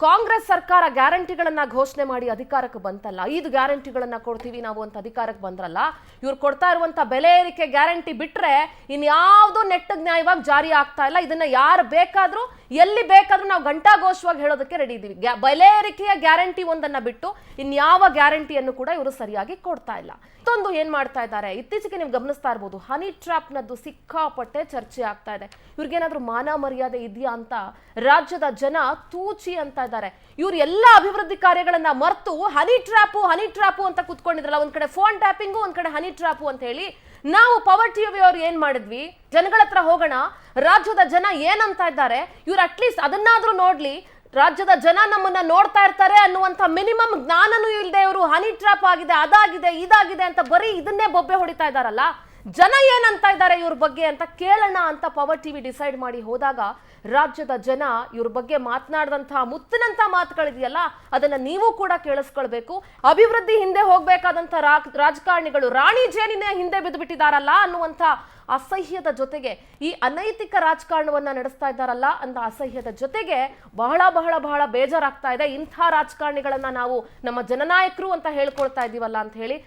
ಕಾಂಗ್ರೆಸ್ ಸರ್ಕಾರ ಗ್ಯಾರಂಟಿಗಳನ್ನ ಘೋಷಣೆ ಮಾಡಿ ಅಧಿಕಾರಕ್ಕೆ ಬಂತಲ್ಲ, 5 ಗ್ಯಾರಂಟಿಗಳನ್ನ ಕೊಡ್ತೀವಿ ನಾವು ಅಂತ ಅಧಿಕಾರಕ್ಕೆ ಬಂದ್ರಲ್ಲ, ಇವ್ರು ಕೊಡ್ತಾ ಇರುವಂತ ಬೆಲೆ ಏರಿಕೆ ಗ್ಯಾರಂಟಿ ಬಿಟ್ರೆ ಇನ್ಯಾವುದೋ ನೆಟ್ಟಗ್ ನ್ಯಾಯವಾಗಿ ಜಾರಿ ಆಗ್ತಾ ಇಲ್ಲ. ಇದನ್ನ ಯಾರು ಬೇಕಾದ್ರೂ ಎಲ್ಲಿ ಬೇಕಾದ್ರೂ ನಾವು ಘಂಟಾಘೋಷವಾಗಿ ಹೇಳೋದಕ್ಕೆ ರೆಡಿ ಇದೀವಿ. ಬೆಲೆ ಏರಿಕೆಯ ಗ್ಯಾರಂಟಿ ಒಂದನ್ನ ಬಿಟ್ಟು ಇನ್ಯಾವ ಗ್ಯಾರಂಟಿಯನ್ನು ಕೂಡ ಇವರು ಸರಿಯಾಗಿ ಕೊಡ್ತಾ ಇಲ್ಲ. ಮತ್ತೊಂದು ಏನ್ ಮಾಡ್ತಾ ಇದ್ದಾರೆ, ಇತ್ತೀಚೆಗೆ ನೀವು ಗಮನಿಸ್ತಾ ಇರ್ಬೋದು, ಹನಿ ಟ್ರಾಪ್ ನದ್ದು ಸಿಕ್ಕಾಪಟ್ಟೆ ಚರ್ಚೆ ಆಗ್ತಾ ಇದೆ. ಇವ್ರಿಗೇನಾದ್ರೂ ಮಾನ ಮರ್ಯಾದೆ ಇದೆಯಾ ಅಂತ ರಾಜ್ಯದ ಜನ ತೂಚಿ ಅಂತ ಇದ್ದಾರೆ. ಇವ್ರು ಎಲ್ಲ ಅಭಿವೃದ್ಧಿ ಕಾರ್ಯಗಳನ್ನ ಮರೆತು ಹನಿ ಟ್ರಾಪು ಅಂತ ಕೂತ್ಕೊಂಡಿದ್ರಲ್ಲ, ಒಂದ್ ಕಡೆ ಫೋನ್ ಟ್ಯಾಪಿಂಗು, ಒಂದ್ ಕಡೆ ಹನಿ ಟ್ರಾಪು ಅಂತ ಹೇಳಿ. ನಾವು ಪವರ್ ಟಿವಿ ಅವ್ರು ಏನ್ ಮಾಡಿದ್ವಿ, ಜನಗಳ ಹತ್ರ ಹೋಗೋಣ, ರಾಜ್ಯದ ಜನ ಏನಂತ ಇದ್ದಾರೆ, ಇವ್ರು ಅಟ್ಲೀಸ್ಟ್ ಅದನ್ನಾದ್ರೂ ನೋಡ್ಲಿ, ರಾಜ್ಯದ ಜನ ನಮ್ಮನ್ನ ನೋಡ್ತಾ ಇರ್ತಾರೆ ಅನ್ನುವಂತ ಮಿನಿಮಮ್ ಜ್ಞಾನನೂ ಇಲ್ಲದೆ ಇವರು ಹನಿ ಟ್ರಾಪ್ ಆಗಿದೆ, ಅದಾಗಿದೆ, ಇದಾಗಿದೆ ಅಂತ ಬರೀ ಇದನ್ನೇ ಬೊಬ್ಬೆ ಹೊಡಿತಾ ಇದ್ದಾರಲ್ಲ. ಜನ ಏನಂತ ಇದ್ದಾರೆ ಇವ್ರ ಬಗ್ಗೆ ಅಂತ ಕೇಳೋಣ ಅಂತ ಪವರ್ ಟಿವಿ ಡಿಸೈಡ್ ಮಾಡಿ ಹೋದಾಗ ರಾಜ್ಯದ ಜನ ಇವ್ರ ಬಗ್ಗೆ ಮಾತನಾಡಿದಂತಹ ಮುತ್ತಿನಂತ ಮಾತುಗಳಿದೆಯಲ್ಲ, ಅದನ್ನ ನೀವು ಕೂಡ ಕೇಳಿಸ್ಕೊಳ್ಬೇಕು. ಅಭಿವೃದ್ಧಿ ಹಿಂದೆ ಹೋಗ್ಬೇಕಾದಂತ ರಾಜಕಾರಣಿಗಳು ರಾಣಿ ಜೇನಿನೇ ಹಿಂದೆ ಬಿದ್ದು ಬಿಟ್ಟಿದಾರಲ್ಲ ಅನ್ನುವಂಥ ಅಸಹ್ಯದ ಜೊತೆಗೆ, ಈ ಅನೈತಿಕ ರಾಜಕಾರಣವನ್ನ ನಡೆಸ್ತಾ ಇದ್ದಾರಲ್ಲ ಅಂತ ಅಸಹ್ಯದ ಜೊತೆಗೆ ಬಹಳ ಬಹಳ ಬಹಳ ಬೇಜಾರಾಗ್ತಾ ಇದೆ. ಇಂಥ ರಾಜಕಾರಣಿಗಳನ್ನ ನಾವು ನಮ್ಮ ಜನನಾಯಕರು ಅಂತ ಹೇಳ್ಕೊಳ್ತಾ ಇದೀವಲ್ಲ ಅಂತ ಹೇಳಿ.